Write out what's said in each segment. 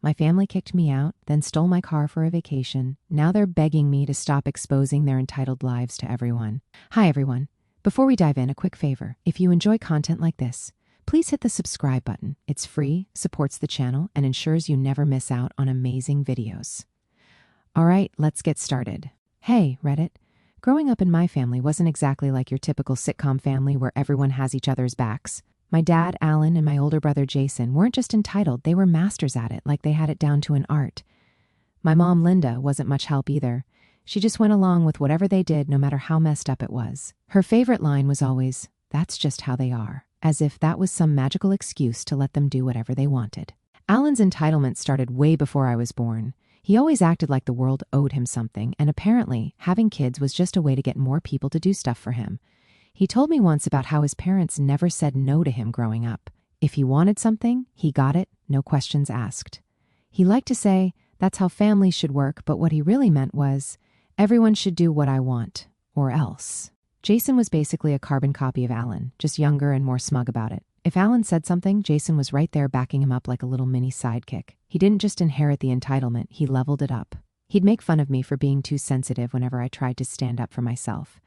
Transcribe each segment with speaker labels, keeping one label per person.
Speaker 1: My family kicked me out, then stole my car for a vacation. Now they're begging me to stop exposing their entitled lives to everyone. Hi, everyone. Before we dive in, a quick favor. If you enjoy content like this, please hit the subscribe button. It's free, supports the channel, and ensures you never miss out on amazing videos. All right, let's get started. Hey, Reddit. Growing up in my family wasn't exactly like your typical sitcom family where everyone has each other's backs. My dad, Alan, and my older brother, Jason, weren't just entitled, they were masters at it, like they had it down to an art. My mom, Linda, wasn't much help either. She just went along with whatever they did, no matter how messed up it was. Her favorite line was always, "That's just how they are," as if that was some magical excuse to let them do whatever they wanted. Alan's entitlement started way before I was born. He always acted like the world owed him something, and apparently, having kids was just a way to get more people to do stuff for him. He told me once about how his parents never said no to him growing up. If he wanted something, he got it, no questions asked. He liked to say, "That's how families should work," but what he really meant was, "Everyone should do what I want, or else." Jason was basically a carbon copy of Alan, just younger and more smug about it. If Alan said something, Jason was right there backing him up like a little mini sidekick. He didn't just inherit the entitlement, he leveled it up. He'd make fun of me for being too sensitive whenever I tried to stand up for myself.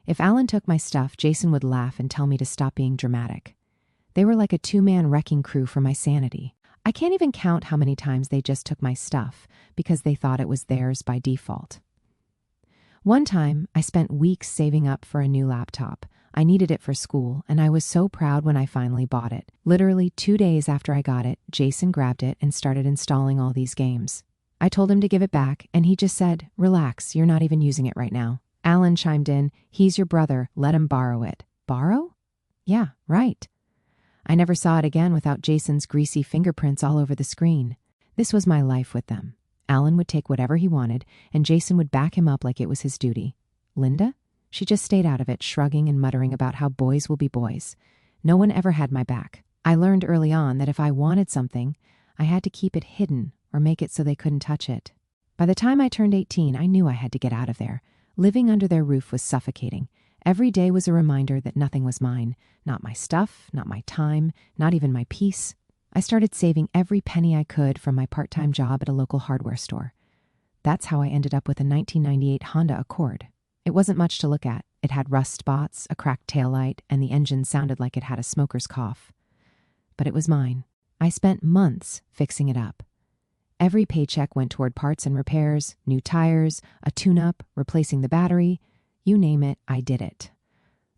Speaker 1: If Alan took my stuff, Jason would laugh and tell me to stop being dramatic. They were like a two-man wrecking crew for my sanity. I can't even count how many times they just took my stuff because they thought it was theirs by default. One time, I spent weeks saving up for a new laptop. I needed it for school, and I was so proud when I finally bought it. Literally 2 days after I got it, Jason grabbed it and started installing all these games. I told him to give it back, and he just said, "Relax, you're not even using it right now." Alan chimed in, "He's your brother, let him borrow it." Borrow? Yeah, right. I never saw it again without Jason's greasy fingerprints all over the screen. This was my life with them. Alan would take whatever he wanted, and Jason would back him up like it was his duty. Linda? She just stayed out of it, shrugging and muttering about how boys will be boys. No one ever had my back. I learned early on that if I wanted something, I had to keep it hidden or make it so they couldn't touch it. By the time I turned 18, I knew I had to get out of there. Living under their roof was suffocating. Every day was a reminder that nothing was mine. Not my stuff, not my time, not even my peace. I started saving every penny I could from my part-time job at a local hardware store. That's how I ended up with a 1998 Honda Accord. It wasn't much to look at. It had rust spots, a cracked taillight, and the engine sounded like it had a smoker's cough. But it was mine. I spent months fixing it up. Every paycheck went toward parts and repairs, new tires, a tune-up, replacing the battery. You name it, I did it.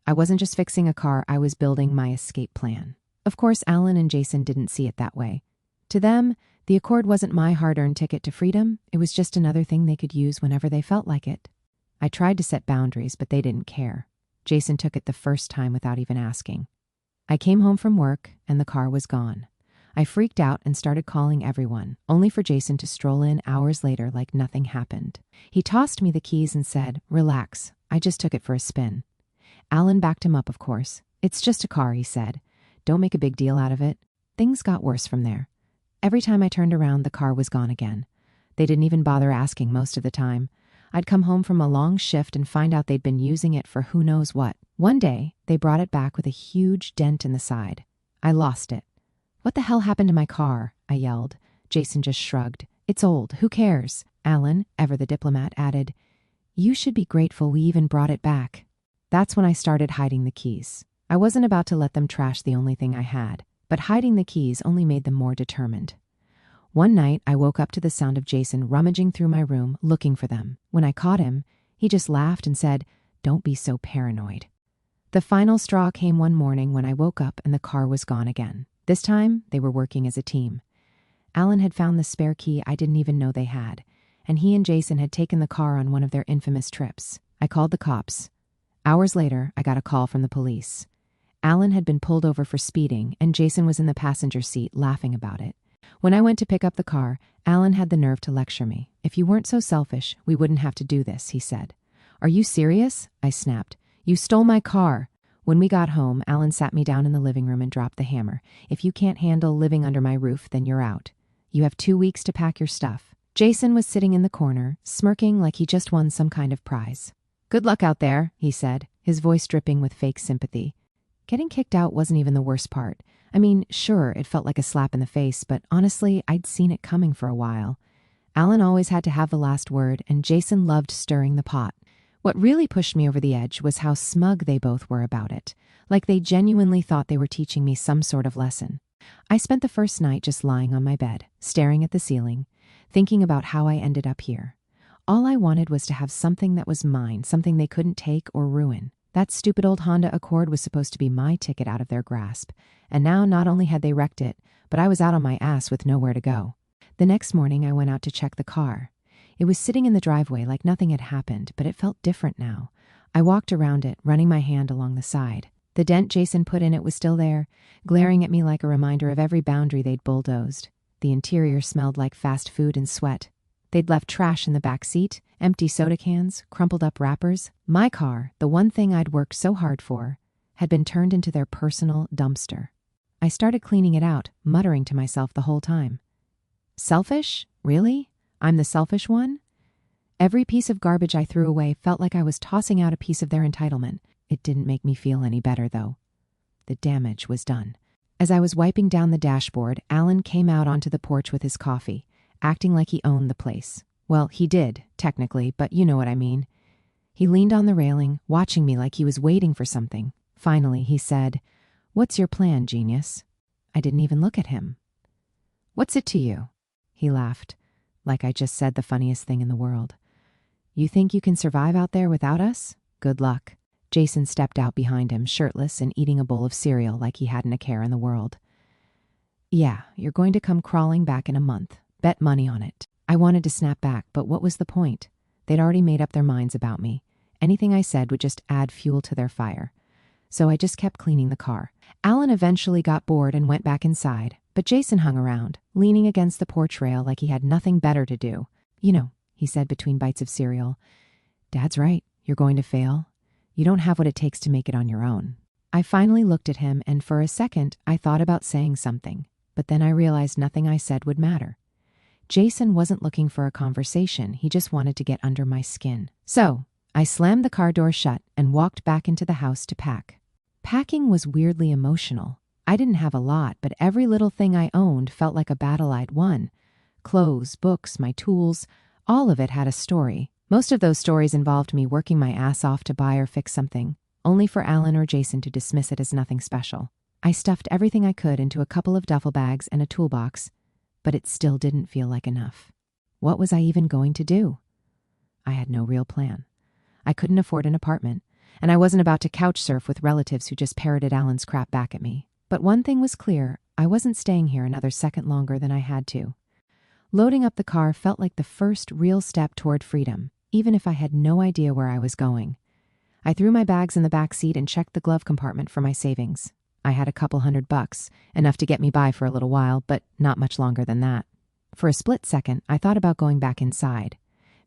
Speaker 1: I wasn't just fixing a car, I was building my escape plan. Of course, Alan and Jason didn't see it that way. To them, the Accord wasn't my hard-earned ticket to freedom. It was just another thing they could use whenever they felt like it. I tried to set boundaries, but they didn't care. Jason took it the first time without even asking. I came home from work, and the car was gone. I freaked out and started calling everyone, only for Jason to stroll in hours later like nothing happened. He tossed me the keys and said, "Relax, I just took it for a spin." Alan backed him up, of course. "It's just a car," he said. "Don't make a big deal out of it." Things got worse from there. Every time I turned around, the car was gone again. They didn't even bother asking most of the time. I'd come home from a long shift and find out they'd been using it for who knows what. One day, they brought it back with a huge dent in the side. I lost it. "What the hell happened to my car?" I yelled. Jason just shrugged. "It's old. Who cares?" Alan, ever the diplomat, added, "You should be grateful we even brought it back." That's when I started hiding the keys. I wasn't about to let them trash the only thing I had, but hiding the keys only made them more determined. One night, I woke up to the sound of Jason rummaging through my room, looking for them. When I caught him, he just laughed and said, "Don't be so paranoid." The final straw came one morning when I woke up and the car was gone again. This time, they were working as a team. Alan had found the spare key I didn't even know they had, and he and Jason had taken the car on one of their infamous trips. I called the cops. Hours later, I got a call from the police. Alan had been pulled over for speeding, and Jason was in the passenger seat laughing about it. When I went to pick up the car, Alan had the nerve to lecture me. "If you weren't so selfish, we wouldn't have to do this," he said. "Are you serious?" I snapped. "You stole my car." When we got home, Alan sat me down in the living room and dropped the hammer. "If you can't handle living under my roof, then you're out. You have 2 weeks to pack your stuff." Jason was sitting in the corner, smirking like he just won some kind of prize. "Good luck out there," he said, his voice dripping with fake sympathy. Getting kicked out wasn't even the worst part. I mean, sure, it felt like a slap in the face, but honestly, I'd seen it coming for a while. Alan always had to have the last word, and Jason loved stirring the pot. What really pushed me over the edge was how smug they both were about it, like they genuinely thought they were teaching me some sort of lesson. I spent the first night just lying on my bed, staring at the ceiling, thinking about how I ended up here. All I wanted was to have something that was mine, something they couldn't take or ruin. That stupid old Honda Accord was supposed to be my ticket out of their grasp, and now not only had they wrecked it, but I was out on my ass with nowhere to go. The next morning, I went out to check the car. It was sitting in the driveway like nothing had happened, but it felt different now. I walked around it, running my hand along the side. The dent Jason put in it was still there, glaring at me like a reminder of every boundary they'd bulldozed. The interior smelled like fast food and sweat. They'd left trash in the back seat, empty soda cans, crumpled up wrappers. My car, the one thing I'd worked so hard for, had been turned into their personal dumpster. I started cleaning it out, muttering to myself the whole time. Selfish? Really? I'm the selfish one? Every piece of garbage I threw away felt like I was tossing out a piece of their entitlement. It didn't make me feel any better, though. The damage was done. As I was wiping down the dashboard, Alan came out onto the porch with his coffee, acting like he owned the place. Well, he did, technically, but you know what I mean. He leaned on the railing, watching me like he was waiting for something. Finally, he said, "What's your plan, genius?" I didn't even look at him. "What's it to you?" He laughed, like I just said the funniest thing in the world. "You think you can survive out there without us? Good luck." Jason stepped out behind him, shirtless and eating a bowl of cereal like he hadn't a care in the world. "Yeah, you're going to come crawling back in a month. Bet money on it." I wanted to snap back, but what was the point? They'd already made up their minds about me. Anything I said would just add fuel to their fire. So I just kept cleaning the car. Alan eventually got bored and went back inside, but Jason hung around, leaning against the porch rail like he had nothing better to do. "You know," he said between bites of cereal, "Dad's right. You're going to fail. You don't have what it takes to make it on your own." I finally looked at him, and for a second, I thought about saying something, but then I realized nothing I said would matter. Jason wasn't looking for a conversation. He just wanted to get under my skin. So I slammed the car door shut and walked back into the house to pack. Packing was weirdly emotional. I didn't have a lot, but every little thing I owned felt like a battle I'd won. Clothes, books, my tools, all of it had a story. Most of those stories involved me working my ass off to buy or fix something, only for Alan or Jason to dismiss it as nothing special. I stuffed everything I could into a couple of duffel bags and a toolbox, but it still didn't feel like enough. What was I even going to do? I had no real plan. I couldn't afford an apartment, and I wasn't about to couch surf with relatives who just parroted Alan's crap back at me. But one thing was clear, I wasn't staying here another second longer than I had to. Loading up the car felt like the first real step toward freedom, even if I had no idea where I was going. I threw my bags in the back seat and checked the glove compartment for my savings. I had a couple $100, enough to get me by for a little while, but not much longer than that. For a split second, I thought about going back inside.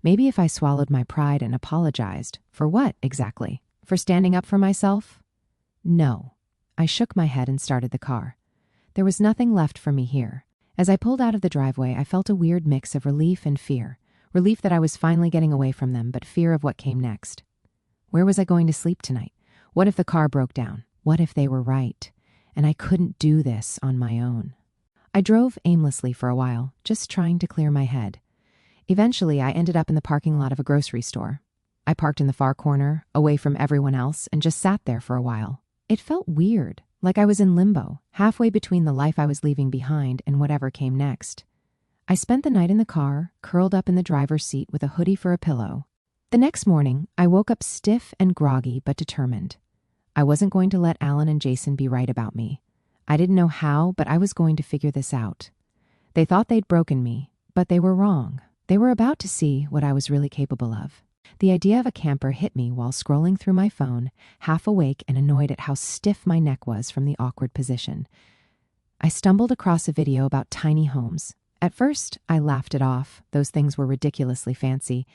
Speaker 1: Maybe if I swallowed my pride and apologized. For what, exactly? For standing up for myself? No. I shook my head and started the car. There was nothing left for me here. As I pulled out of the driveway, I felt a weird mix of relief and fear. Relief that I was finally getting away from them, but fear of what came next. Where was I going to sleep tonight? What if the car broke down? What if they were right? And I couldn't do this on my own. I drove aimlessly for a while, just trying to clear my head. Eventually, I ended up in the parking lot of a grocery store. I parked in the far corner, away from everyone else, and just sat there for a while. It felt weird, like I was in limbo, halfway between the life I was leaving behind and whatever came next. I spent the night in the car, curled up in the driver's seat with a hoodie for a pillow. The next morning, I woke up stiff and groggy but determined. I wasn't going to let Alan and Jason be right about me. I didn't know how, but I was going to figure this out. They thought they'd broken me, but they were wrong. They were about to see what I was really capable of. The idea of a camper hit me while scrolling through my phone, half awake and annoyed at how stiff my neck was from the awkward position. I stumbled across a video about tiny homes. At first, I laughed it off. Those things were ridiculously fancy,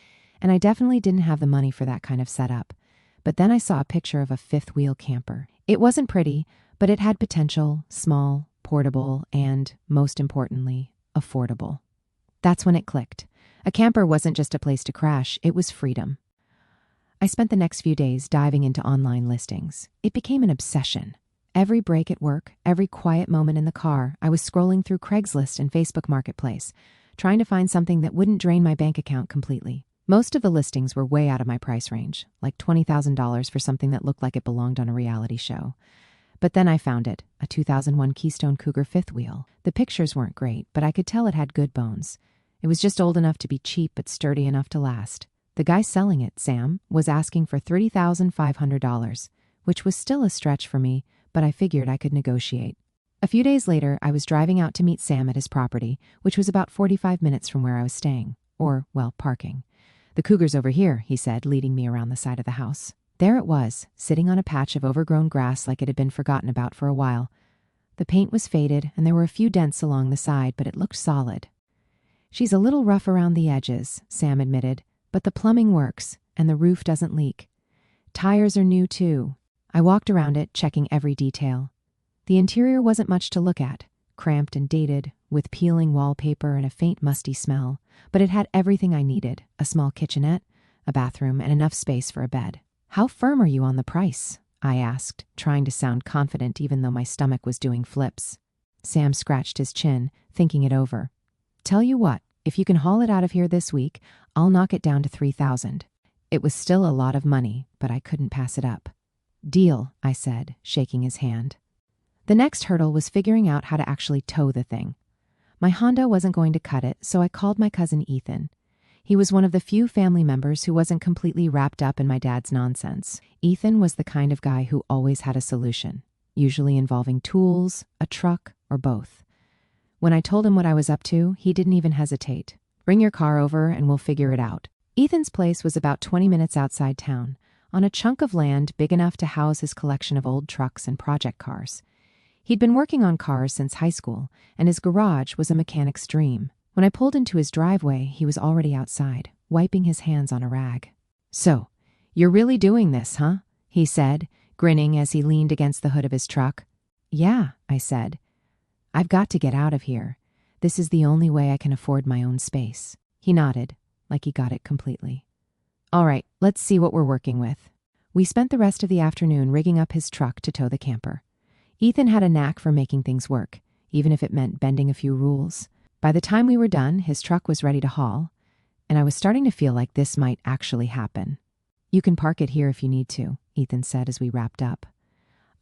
Speaker 1: and I definitely didn't have the money for that kind of setup. But then I saw a picture of a fifth-wheel camper. It wasn't pretty, but it had potential, small, portable, and, most importantly, affordable. That's when it clicked. A camper wasn't just a place to crash, it was freedom. I spent the next few days diving into online listings. It became an obsession. Every break at work, every quiet moment in the car, I was scrolling through Craigslist and Facebook Marketplace, trying to find something that wouldn't drain my bank account completely. Most of the listings were way out of my price range, like $20,000 for something that looked like it belonged on a reality show. But then I found it, a 2001 Keystone Cougar fifth wheel. The pictures weren't great, but I could tell it had good bones. It was just old enough to be cheap but sturdy enough to last. The guy selling it, Sam, was asking for $30,500, which was still a stretch for me, but I figured I could negotiate. A few days later, I was driving out to meet Sam at his property, which was about 45 minutes from where I was staying. Or, well, parking. "The Cougar's over here," he said, leading me around the side of the house. There it was, sitting on a patch of overgrown grass like it had been forgotten about for a while. The paint was faded, and there were a few dents along the side, but it looked solid. "She's a little rough around the edges," Sam admitted, "but the plumbing works, and the roof doesn't leak. Tires are new, too." I walked around it, checking every detail. The interior wasn't much to look at, cramped and dated, with peeling wallpaper and a faint musty smell, but it had everything I needed: a small kitchenette, a bathroom, and enough space for a bed. "How firm are you on the price?" I asked, trying to sound confident even though my stomach was doing flips. Sam scratched his chin, thinking it over. "Tell you what, if you can haul it out of here this week, I'll knock it down to $3,000. It was still a lot of money, but I couldn't pass it up. "Deal," I said, shaking his hand. The next hurdle was figuring out how to actually tow the thing. My Honda wasn't going to cut it, so I called my cousin Ethan. He was one of the few family members who wasn't completely wrapped up in my dad's nonsense. Ethan was the kind of guy who always had a solution, usually involving tools, a truck, or both. When I told him what I was up to, he didn't even hesitate. "Bring your car over and we'll figure it out." Ethan's place was about 20 minutes outside town, on a chunk of land big enough to house his collection of old trucks and project cars. He'd been working on cars since high school, and his garage was a mechanic's dream. When I pulled into his driveway, he was already outside, wiping his hands on a rag. "So, you're really doing this, huh?" he said, grinning as he leaned against the hood of his truck. "Yeah," I said. "I've got to get out of here. This is the only way I can afford my own space." He nodded, like he got it completely. "All right, let's see what we're working with." We spent the rest of the afternoon rigging up his truck to tow the camper. Ethan had a knack for making things work, even if it meant bending a few rules. By the time we were done, his truck was ready to haul, and I was starting to feel like this might actually happen. "You can park it here if you need to," Ethan said as we wrapped up.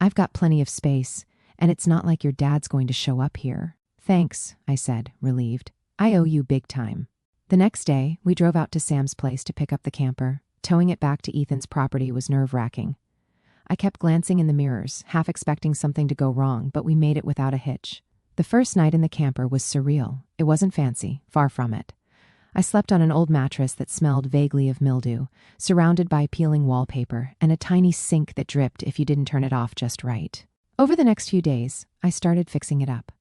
Speaker 1: "I've got plenty of space, and it's not like your dad's going to show up here." "Thanks," I said, relieved. "I owe you big time." The next day, we drove out to Sam's place to pick up the camper. Towing it back to Ethan's property was nerve-wracking. I kept glancing in the mirrors, half expecting something to go wrong, but we made it without a hitch. The first night in the camper was surreal. It wasn't fancy, far from it. I slept on an old mattress that smelled vaguely of mildew, surrounded by peeling wallpaper and a tiny sink that dripped if you didn't turn it off just right. Over the next few days, I started fixing it up.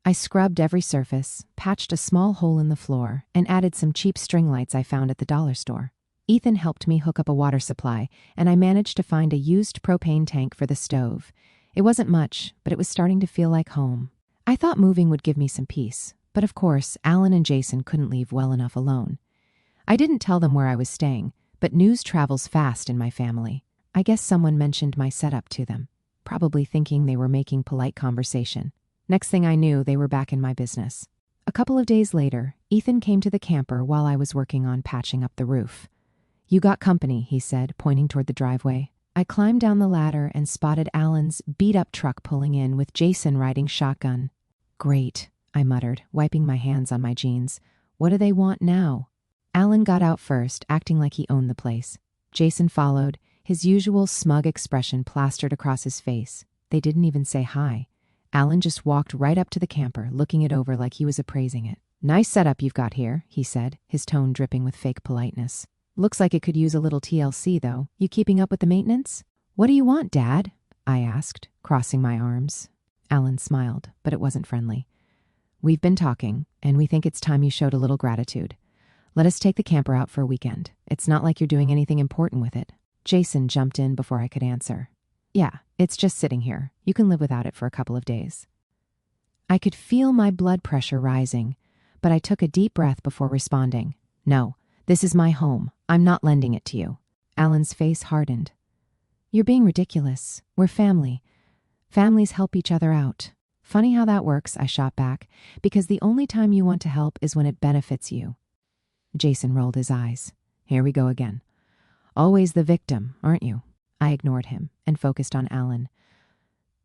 Speaker 1: I scrubbed every surface, patched a small hole in the floor, and added some cheap string lights I found at the dollar store. Ethan helped me hook up a water supply, and I managed to find a used propane tank for the stove. It wasn't much, but it was starting to feel like home. I thought moving would give me some peace, but of course, Alan and Jason couldn't leave well enough alone. I didn't tell them where I was staying, but news travels fast in my family. I guess someone mentioned my setup to them, probably thinking they were making polite conversation. Next thing I knew, they were back in my business. A couple of days later, Ethan came to the camper while I was working on patching up the roof. "You got company," he said, pointing toward the driveway. I climbed down the ladder and spotted Alan's beat-up truck pulling in with Jason riding shotgun. "Great," I muttered, wiping my hands on my jeans. "What do they want now?" Alan got out first, acting like he owned the place. Jason followed, his usual smug expression plastered across his face. They didn't even say hi. Alan just walked right up to the camper, looking it over like he was appraising it. "Nice setup you've got here," he said, his tone dripping with fake politeness. "Looks like it could use a little TLC, though. You keeping up with the maintenance?" "What do you want, Dad?" I asked, crossing my arms. Alan smiled, but it wasn't friendly. "We've been talking, and we think it's time you showed a little gratitude. Let us take the camper out for a weekend. It's not like you're doing anything important with it." Jason jumped in before I could answer. "Yeah, it's just sitting here. You can live without it for a couple of days." I could feel my blood pressure rising, but I took a deep breath before responding. "No, this is my home. I'm not lending it to you." Alan's face hardened. "You're being ridiculous. We're family. Families help each other out. Funny how that works, I shot back, because the only time you want to help is when it benefits you. Jason rolled his eyes. Here we go again. Always the victim, aren't you? I ignored him and focused on Alan.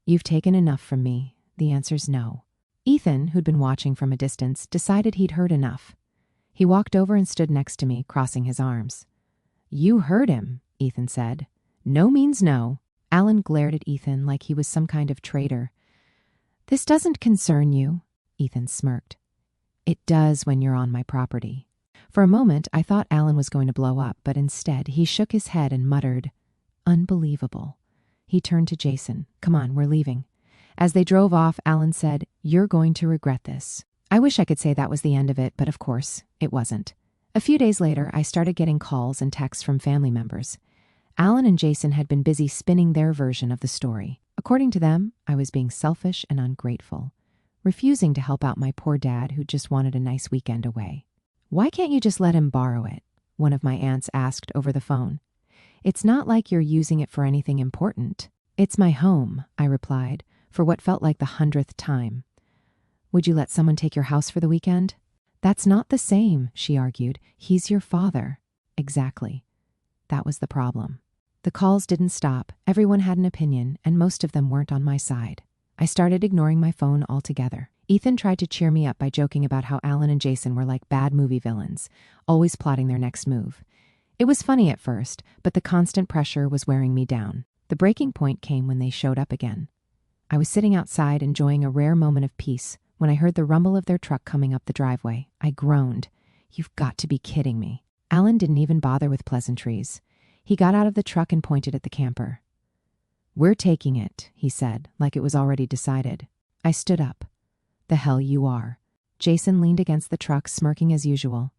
Speaker 1: You've taken enough from me. The answer's no. Ethan, who'd been watching from a distance, decided he'd heard enough. He walked over and stood next to me, crossing his arms. You heard him, Ethan said. No means no. Alan glared at Ethan like he was some kind of traitor. This doesn't concern you, Ethan smirked. It does when you're on my property. For a moment, I thought Alan was going to blow up, but instead he shook his head and muttered, Unbelievable. He turned to Jason. Come on, we're leaving. As they drove off, Alan said, You're going to regret this. I wish I could say that was the end of it, but of course, it wasn't. A few days later, I started getting calls and texts from family members. Alan and Jason had been busy spinning their version of the story. According to them, I was being selfish and ungrateful, refusing to help out my poor dad who just wanted a nice weekend away. Why can't you just let him borrow it? One of my aunts asked over the phone. It's not like you're using it for anything important. It's my home, I replied, for what felt like the 100th time. Would you let someone take your house for the weekend? That's not the same, she argued. He's your father. Exactly. That was the problem. The calls didn't stop. Everyone had an opinion, and most of them weren't on my side. I started ignoring my phone altogether. Ethan tried to cheer me up by joking about how Alan and Jason were like bad movie villains, always plotting their next move. It was funny at first, but the constant pressure was wearing me down. The breaking point came when they showed up again. I was sitting outside enjoying a rare moment of peace when I heard the rumble of their truck coming up the driveway. I groaned. You've got to be kidding me. Alan didn't even bother with pleasantries. He got out of the truck and pointed at the camper. We're taking it, he said, like it was already decided. I stood up. The hell you are. Jason leaned against the truck, smirking as usual.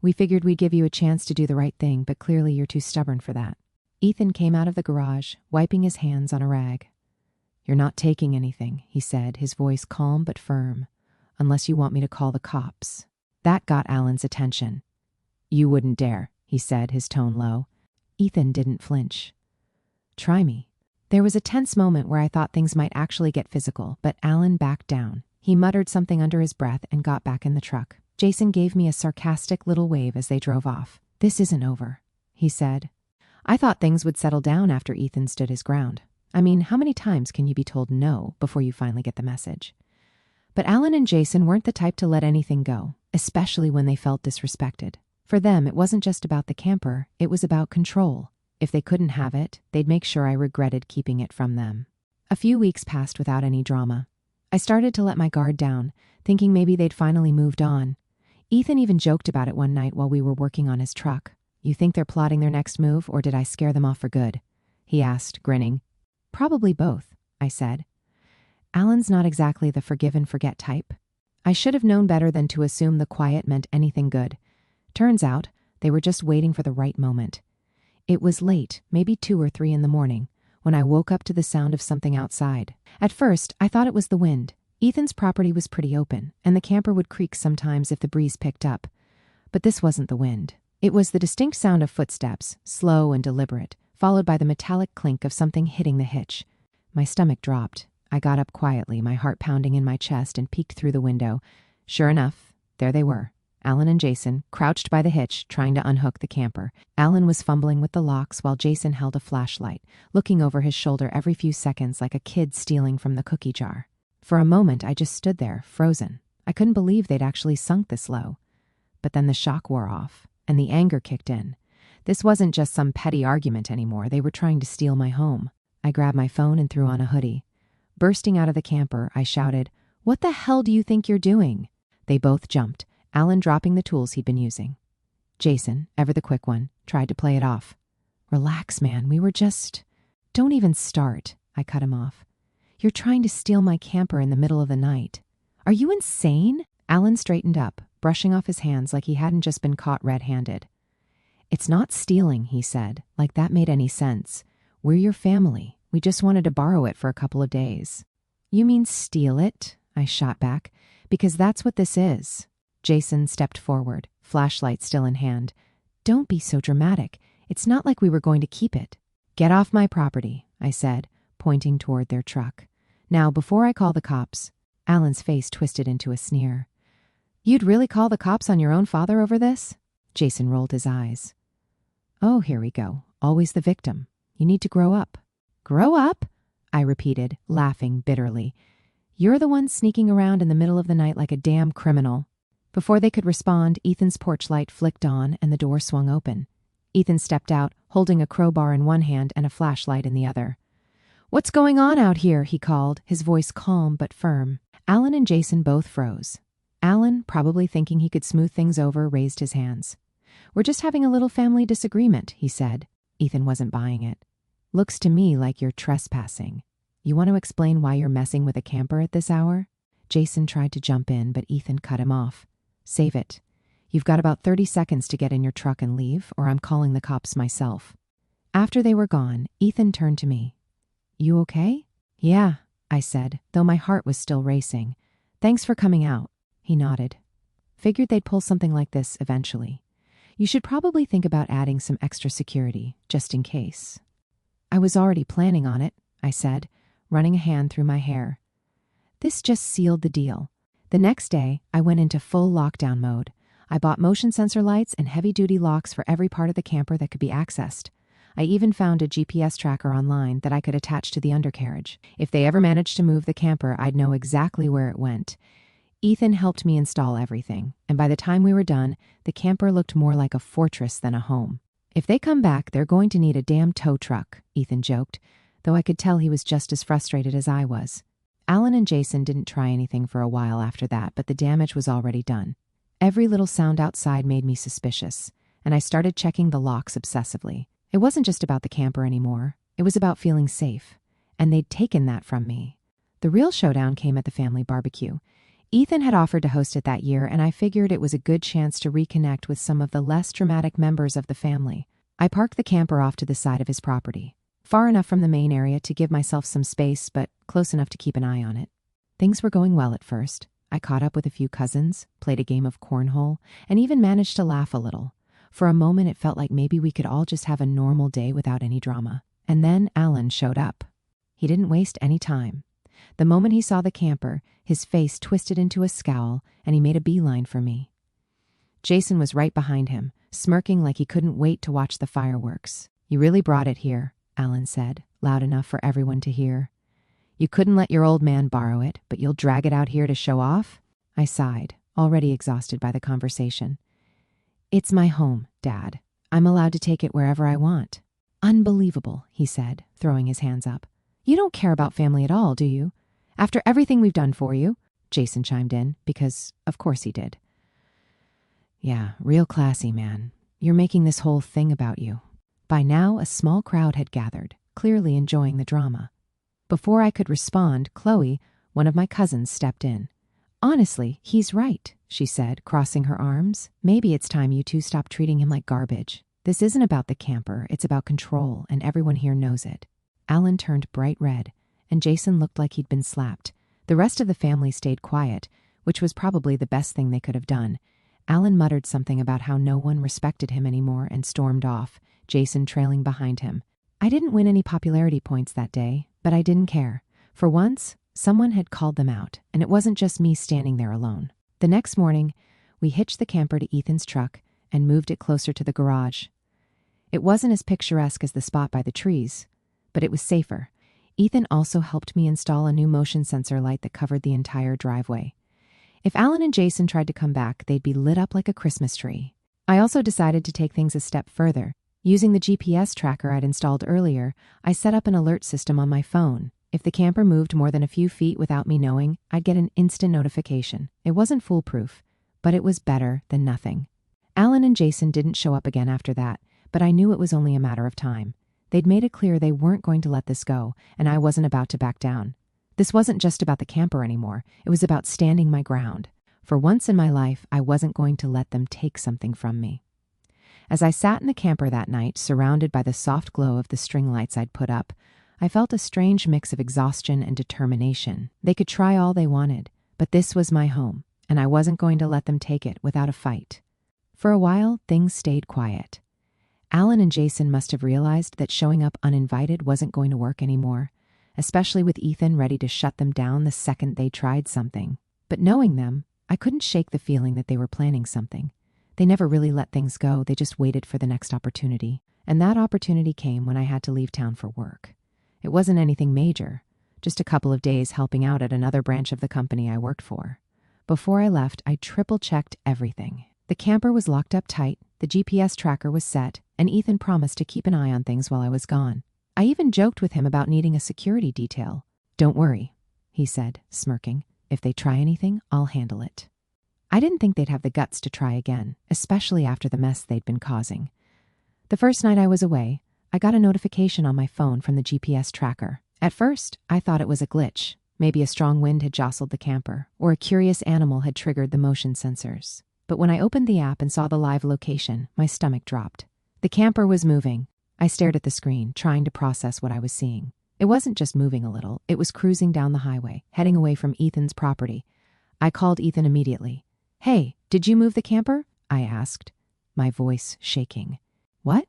Speaker 1: We figured we'd give you a chance to do the right thing, but clearly you're too stubborn for that. Ethan came out of the garage, wiping his hands on a rag. You're not taking anything, he said, his voice calm but firm. Unless you want me to call the cops. That got Alan's attention. You wouldn't dare, he said, his tone low. Ethan didn't flinch. Try me. There was a tense moment where I thought things might actually get physical, but Alan backed down. He muttered something under his breath and got back in the truck. Jason gave me a sarcastic little wave as they drove off. This isn't over, he said. I thought things would settle down after Ethan stood his ground. I mean, how many times can you be told no before you finally get the message? But Alan and Jason weren't the type to let anything go, especially when they felt disrespected. For them, it wasn't just about the camper, it was about control. If they couldn't have it, they'd make sure I regretted keeping it from them. A few weeks passed without any drama. I started to let my guard down, thinking maybe they'd finally moved on. Ethan even joked about it one night while we were working on his truck. You think they're plotting their next move, or did I scare them off for good? He asked, grinning. Probably both, I said. Alan's not exactly the forgive and forget type. I should have known better than to assume the quiet meant anything good. Turns out, they were just waiting for the right moment. It was late, maybe 2 or 3 in the morning, when I woke up to the sound of something outside. At first, I thought it was the wind. Ethan's property was pretty open, and the camper would creak sometimes if the breeze picked up. But this wasn't the wind. It was the distinct sound of footsteps, slow and deliberate, followed by the metallic clink of something hitting the hitch. My stomach dropped. I got up quietly, my heart pounding in my chest, and peeked through the window. Sure enough, there they were. Alan and Jason, crouched by the hitch, trying to unhook the camper. Alan was fumbling with the locks while Jason held a flashlight, looking over his shoulder every few seconds like a kid stealing from the cookie jar. For a moment, I just stood there, frozen. I couldn't believe they'd actually sunk this low. But then the shock wore off, and the anger kicked in. This wasn't just some petty argument anymore. They were trying to steal my home. I grabbed my phone and threw on a hoodie. Bursting out of the camper, I shouted, "What the hell do you think you're doing?" They both jumped, Alan dropping the tools he'd been using. Jason, ever the quick one, tried to play it off. "Relax, man, we were just—" "Don't even start," I cut him off. "You're trying to steal my camper in the middle of the night. Are you insane?" Alan straightened up, brushing off his hands like he hadn't just been caught red-handed. "It's not stealing," he said, like that made any sense. "We're your family. We just wanted to borrow it for a couple of days." "You mean steal it?" I shot back. "Because that's what this is." Jason stepped forward, flashlight still in hand. "Don't be so dramatic. It's not like we were going to keep it." "Get off my property," I said, pointing toward their truck. Now, before I call the cops, Alan's face twisted into a sneer. You'd really call the cops on your own father over this? Jason rolled his eyes. Oh, here we go. Always the victim. You need to grow up. Grow up? I repeated, laughing bitterly. You're the one sneaking around in the middle of the night like a damn criminal. Before they could respond, Ethan's porch light flicked on and the door swung open. Ethan stepped out, holding a crowbar in one hand and a flashlight in the other. What's going on out here? He called, his voice calm but firm. Alan and Jason both froze. Alan, probably thinking he could smooth things over, raised his hands. We're just having a little family disagreement, he said. Ethan wasn't buying it. Looks to me like you're trespassing. You want to explain why you're messing with a camper at this hour? Jason tried to jump in, but Ethan cut him off. Save it. You've got about 30 seconds to get in your truck and leave, or I'm calling the cops myself. After they were gone, Ethan turned to me. You okay? Yeah, I said, though my heart was still racing. Thanks for coming out. He nodded. Figured they'd pull something like this eventually. You should probably think about adding some extra security, just in case. I was already planning on it, I said, running a hand through my hair. This just sealed the deal. The next day, I went into full lockdown mode. I bought motion sensor lights and heavy-duty locks for every part of the camper that could be accessed. I even found a GPS tracker online that I could attach to the undercarriage. If they ever managed to move the camper, I'd know exactly where it went. Ethan helped me install everything, and by the time we were done, the camper looked more like a fortress than a home. If they come back, they're going to need a damn tow truck, Ethan joked, though I could tell he was just as frustrated as I was. Alan and Jason didn't try anything for a while after that, but the damage was already done. Every little sound outside made me suspicious, and I started checking the locks obsessively. It wasn't just about the camper anymore. It was about feeling safe, and they'd taken that from me. The real showdown came at the family barbecue. Ethan had offered to host it that year, and I figured it was a good chance to reconnect with some of the less dramatic members of the family. I parked the camper off to the side of his property, far enough from the main area to give myself some space, but close enough to keep an eye on it. Things were going well at first. I caught up with a few cousins, played a game of cornhole, and even managed to laugh a little. For a moment, it felt like maybe we could all just have a normal day without any drama. And then Alan showed up. He didn't waste any time. The moment he saw the camper, his face twisted into a scowl, and he made a beeline for me. Jason was right behind him, smirking like he couldn't wait to watch the fireworks. You really brought it here, Alan said, loud enough for everyone to hear. You couldn't let your old man borrow it, but you'll drag it out here to show off? I sighed, already exhausted by the conversation. It's my home, Dad. I'm allowed to take it wherever I want. Unbelievable, he said, throwing his hands up. You don't care about family at all, do you? After everything we've done for you, Jason chimed in, because of course he did. Yeah, real classy, man. You're making this whole thing about you. By now, a small crowd had gathered, clearly enjoying the drama. Before I could respond, Chloe, one of my cousins, stepped in. Honestly, he's right, she said, crossing her arms. Maybe it's time you two stop treating him like garbage. This isn't about the camper, it's about control, and everyone here knows it. Alan turned bright red, and Jason looked like he'd been slapped. The rest of the family stayed quiet, which was probably the best thing they could have done. Alan muttered something about how no one respected him anymore and stormed off, Jason trailing behind him. I didn't win any popularity points that day, but I didn't care. For once, someone had called them out, and it wasn't just me standing there alone. The next morning, we hitched the camper to Ethan's truck and moved it closer to the garage. It wasn't as picturesque as the spot by the trees, but it was safer. Ethan also helped me install a new motion sensor light that covered the entire driveway. If Alan and Jason tried to come back, they'd be lit up like a Christmas tree. I also decided to take things a step further. Using the GPS tracker I'd installed earlier, I set up an alert system on my phone. If the camper moved more than a few feet without me knowing, I'd get an instant notification. It wasn't foolproof, but it was better than nothing. Alan and Jason didn't show up again after that, but I knew it was only a matter of time. They'd made it clear they weren't going to let this go, and I wasn't about to back down. This wasn't just about the camper anymore. It was about standing my ground. For once in my life, I wasn't going to let them take something from me. As I sat in the camper that night, surrounded by the soft glow of the string lights I'd put up, I felt a strange mix of exhaustion and determination. They could try all they wanted, but this was my home, and I wasn't going to let them take it without a fight. For a while, things stayed quiet. Alan and Jason must have realized that showing up uninvited wasn't going to work anymore. especially with Ethan ready to shut them down the second they tried something. But knowing them, I couldn't shake the feeling that they were planning something. They never really let things go, they just waited for the next opportunity. And that opportunity came when I had to leave town for work. It wasn't anything major, just a couple of days helping out at another branch of the company I worked for. Before I left, I triple-checked everything. The camper was locked up tight, the GPS tracker was set, and Ethan promised to keep an eye on things while I was gone. I even joked with him about needing a security detail. "Don't worry," he said, smirking. "If they try anything, I'll handle it." I didn't think they'd have the guts to try again, especially after the mess they'd been causing. The first night I was away, I got a notification on my phone from the GPS tracker. At first, I thought it was a glitch. Maybe a strong wind had jostled the camper, or a curious animal had triggered the motion sensors. But when I opened the app and saw the live location, my stomach dropped. The camper was moving. I stared at the screen, trying to process what I was seeing. It wasn't just moving a little, it was cruising down the highway, heading away from Ethan's property. I called Ethan immediately. "Hey, did you move the camper?" I asked, my voice shaking. "What?"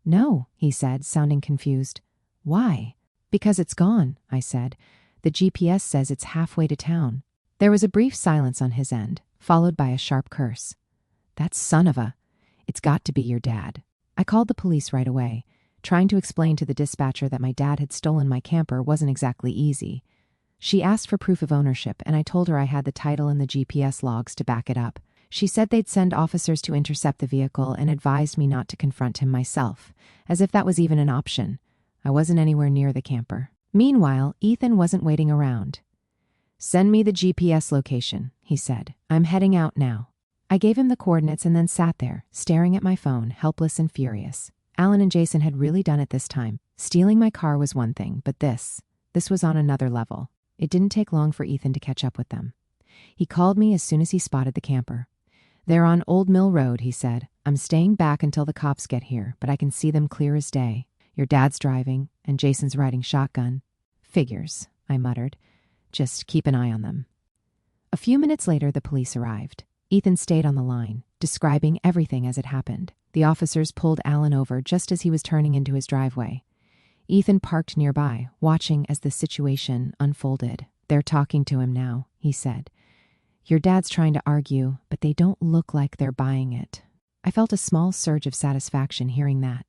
Speaker 1: "No," he said, sounding confused. "Why?" "Because it's gone," I said. "The GPS says it's halfway to town." There was a brief silence on his end, followed by a sharp curse. "That son of a... It's got to be your dad." I called the police right away. Trying to explain to the dispatcher that my dad had stolen my camper wasn't exactly easy. She asked for proof of ownership, and I told her I had the title and the GPS logs to back it up. She said they'd send officers to intercept the vehicle and advised me not to confront him myself, as if that was even an option. I wasn't anywhere near the camper. Meanwhile, Ethan wasn't waiting around. "Send me the GPS location," he said. "I'm heading out now." I gave him the coordinates and then sat there, staring at my phone, helpless and furious. Alan and Jason had really done it this time. Stealing my car was one thing, but this was on another level. It didn't take long for Ethan to catch up with them. He called me as soon as he spotted the camper. "They're on Old Mill Road," he said. "I'm staying back until the cops get here, but I can see them clear as day. Your dad's driving, and Jason's riding shotgun." "Figures," I muttered. "Just keep an eye on them." A few minutes later, the police arrived. Ethan stayed on the line, describing everything as it happened. The officers pulled Alan over just as he was turning into his driveway. Ethan parked nearby, watching as the situation unfolded. "They're talking to him now," he said. "Your dad's trying to argue, but they don't look like they're buying it." I felt a small surge of satisfaction hearing that.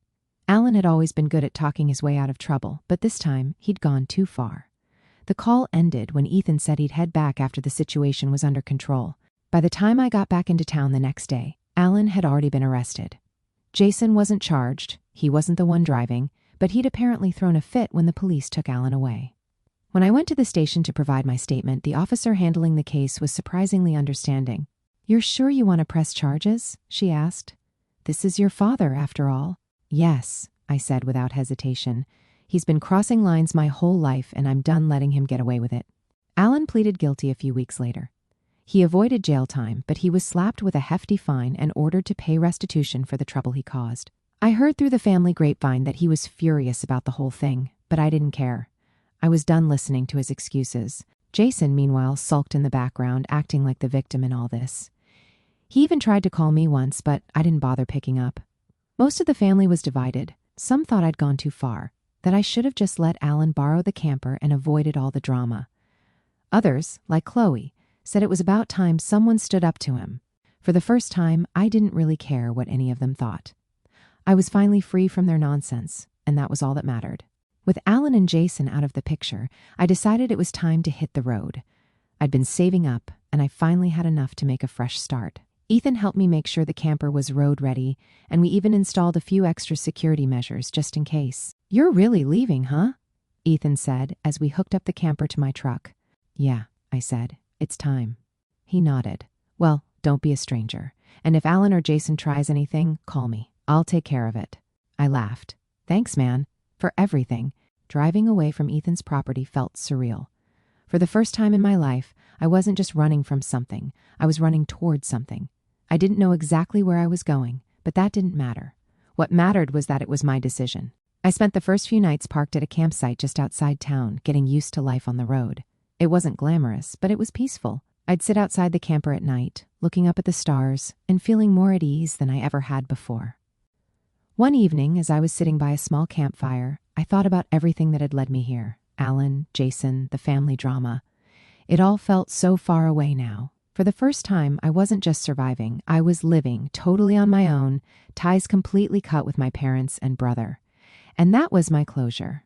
Speaker 1: Alan had always been good at talking his way out of trouble, but this time he'd gone too far. The call ended when Ethan said he'd head back after the situation was under control. By the time I got back into town the next day, Alan had already been arrested. Jason wasn't charged, he wasn't the one driving, but he'd apparently thrown a fit when the police took Alan away. When I went to the station to provide my statement, the officer handling the case was surprisingly understanding. "You're sure you want to press charges?" she asked. "This is your father, after all." "Yes," I said without hesitation. "He's been crossing lines my whole life, and I'm done letting him get away with it." Alan pleaded guilty a few weeks later. He avoided jail time, but he was slapped with a hefty fine and ordered to pay restitution for the trouble he caused. I heard through the family grapevine that he was furious about the whole thing, but I didn't care. I was done listening to his excuses. Jason, meanwhile, sulked in the background, acting like the victim in all this. He even tried to call me once, but I didn't bother picking up. Most of the family was divided. Some thought I'd gone too far, that I should have just let Alan borrow the camper and avoided all the drama. Others, like Chloe, said it was about time someone stood up to him. For the first time, I didn't really care what any of them thought. I was finally free from their nonsense, and that was all that mattered. With Alan and Jason out of the picture, I decided it was time to hit the road. I'd been saving up, and I finally had enough to make a fresh start. Ethan helped me make sure the camper was road ready, and we even installed a few extra security measures just in case. "You're really leaving, huh?" Ethan said as we hooked up the camper to my truck. "Yeah," I said. "It's time." He nodded. "Well, don't be a stranger. And if Alan or Jason tries anything, call me. I'll take care of it." I laughed. "Thanks, man, for everything." Driving away from Ethan's property felt surreal. For the first time in my life, I wasn't just running from something. I was running towards something. I didn't know exactly where I was going, but that didn't matter. What mattered was that it was my decision. I spent the first few nights parked at a campsite just outside town, getting used to life on the road. It wasn't glamorous, but it was peaceful. I'd sit outside the camper at night, looking up at the stars and feeling more at ease than I ever had before. One evening, as I was sitting by a small campfire, I thought about everything that had led me here. Alan, Jason, the family drama. It all felt so far away now. For the first time, I wasn't just surviving. I was living totally on my own, ties completely cut with my parents and brother. And that was my closure.